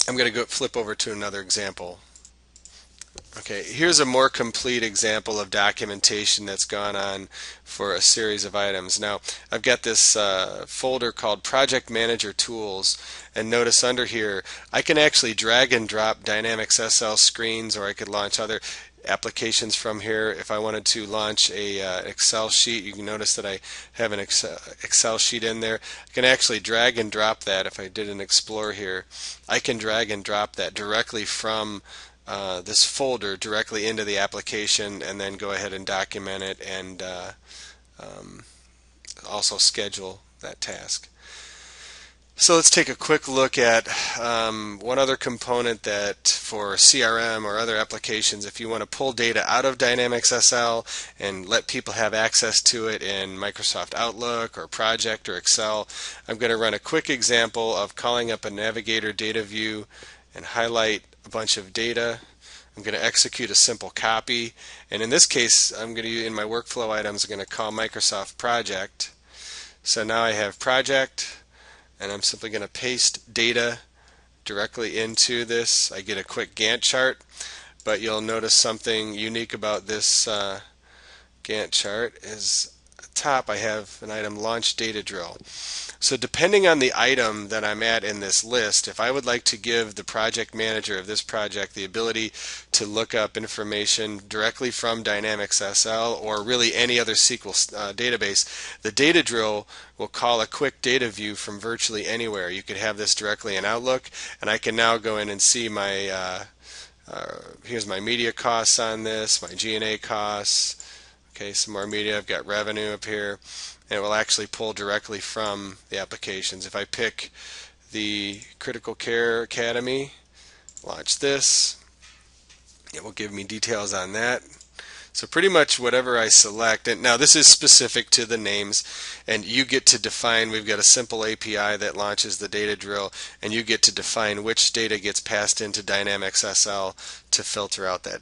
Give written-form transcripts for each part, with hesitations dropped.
I'm going to go flip over to another example. Okay, here's a more complete example of documentation that's gone on for a series of items. Now, I've got this folder called Project Manager Tools, and notice under here, I can actually drag and drop Dynamics SL screens, or I could launch other applications from here. If I wanted to launch a Excel sheet, you can notice that I have an Excel sheet in there. I can actually drag and drop that. If I did an Explore here, I can drag and drop that directly from this folder directly into the application, and then go ahead and document it, and um, also schedule that task. So let's take a quick look at one other component that for CRM or other applications, if you want to pull data out of Dynamics SL and let people have access to it in Microsoft Outlook or Project or Excel, I'm going to run a quick example of calling up a Navigator data view and highlight a bunch of data. I'm going to execute a simple copy, and in this case I'm going to, in my workflow items, I'm going to call Microsoft Project. So now I have Project, and I'm simply going to paste data directly into this. I get a quick Gantt chart, but you'll notice something unique about this Gantt chart is at the top I have an item Launch Data Drill. So depending on the item that I'm at in this list, if I would like to give the project manager of this project the ability to look up information directly from Dynamics SL or really any other SQL database, the data drill will call a quick data view from virtually anywhere. You could have this directly in Outlook, and I can now go in and see my here's my media costs on this, my G&A costs. Okay, some more media. I've got revenue up here, and it will actually pull directly from the applications. If I pick the Critical Care Academy, launch this, it will give me details on that. So pretty much whatever I select, and now this is specific to the names, and you get to define, we've got a simple API that launches the data drill, and you get to define which data gets passed into Dynamics SL to filter out that.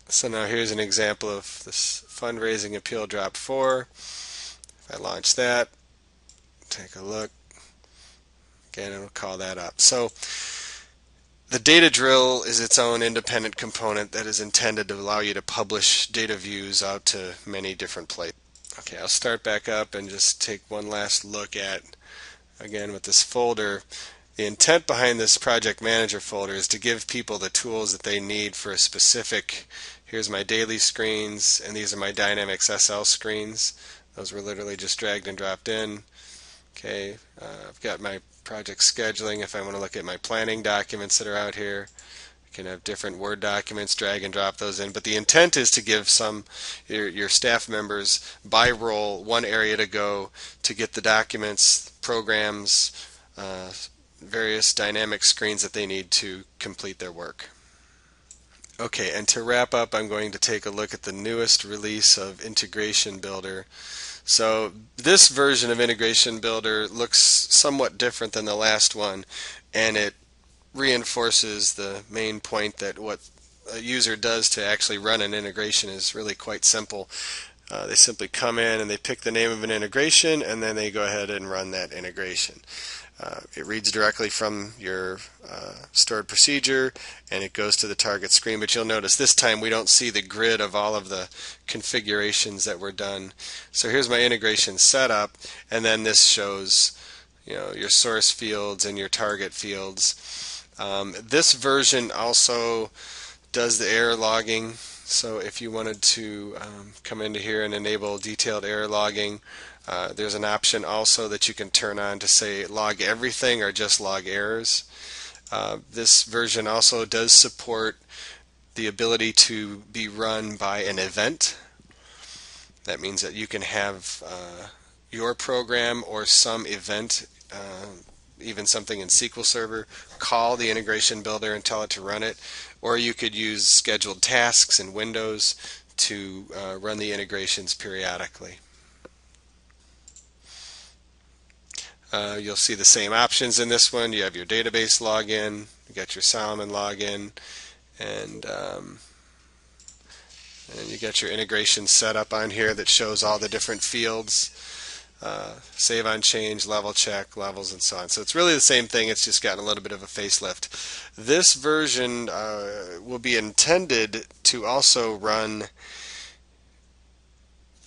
So now here's an example of this fundraising appeal drop 4. If I launch that, take a look, again it'll call that up. So the data drill is its own independent component that is intended to allow you to publish data views out to many different places. Okay, I'll start back up and just take one last look at, again with this folder, the intent behind this project manager folder is to give people the tools that they need for a specific, here's my daily screens, and these are my Dynamics SL screens. Those were literally just dragged and dropped in. Okay, I've got my project scheduling. If I want to look at my planning documents that are out here, I can have different Word documents, drag and drop those in. But the intent is to give your staff members by role one area to go to get the documents, programs, various dynamic screens that they need to complete their work. Okay, and to wrap up, I'm going to take a look at the newest release of Integration Builder. So this version of Integration Builder looks somewhat different than the last one, and it reinforces the main point that what a user does to actually run an integration is really quite simple. They simply come in and they pick the name of an integration, and then they go ahead and run that integration. It reads directly from your stored procedure, and it goes to the target screen. But you'll notice this time we don't see the grid of all of the configurations that were done. So here's my integration setup, and then this shows, your source fields and your target fields. This version also does the error logging. So if you wanted to come into here and enable detailed error logging, there's an option also that you can turn on to say log everything or just log errors. This version also does support the ability to be run by an event. That means that you can have your program or some event, even something in SQL Server, call the integration builder and tell it to run it. Or you could use scheduled tasks in Windows to run the integrations periodically. You'll see the same options in this one. You have your database login, you got your Solomon login, and you got your integration set up on here that shows all the different fields. save on change, level check, levels, and so on. So it's really the same thing, it's just gotten a little bit of a facelift. This version will be intended to also run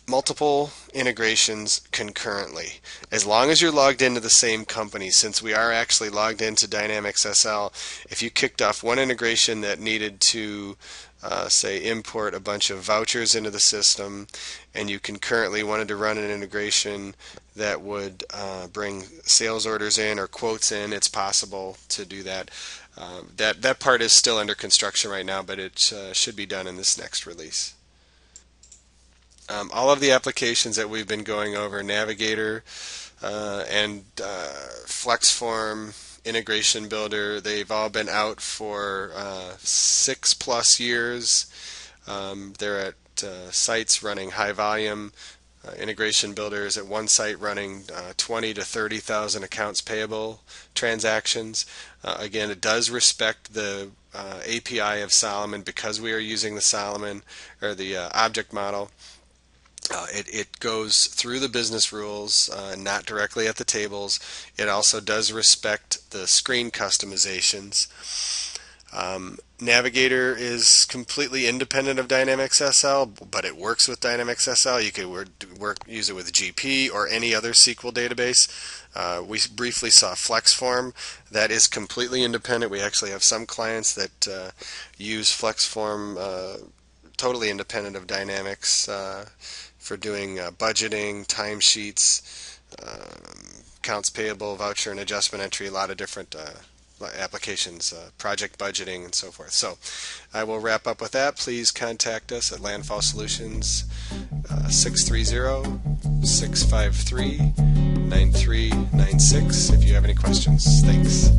multiple integrations concurrently. As long as you're logged into the same company, since we are actually logged into Dynamics SL, if you kicked off one integration that needed to say import a bunch of vouchers into the system, and you concurrently wanted to run an integration that would bring sales orders in or quotes in, it's possible to do that. That part is still under construction right now, but it should be done in this next release. All of the applications that we've been going over, Navigator and FlexForm, Integration Builder, they've all been out for 6+ years. They're at sites running high volume. Integration Builder is at one site running 20 to 30,000 accounts payable transactions. Again, it does respect the API of Solomon because we are using the Solomon or the object model. It goes through the business rules, not directly at the tables. It also does respect the screen customizations. Navigator is completely independent of Dynamics SL, but it works with Dynamics SL. You could use it with GP or any other SQL database. We briefly saw FlexForm. That is completely independent. We actually have some clients that use FlexForm totally independent of Dynamics for doing budgeting, timesheets, accounts payable, voucher and adjustment entry, a lot of different applications, project budgeting, and so forth. So I will wrap up with that. Please contact us at Landfall Solutions 630-653-9396 if you have any questions. Thanks.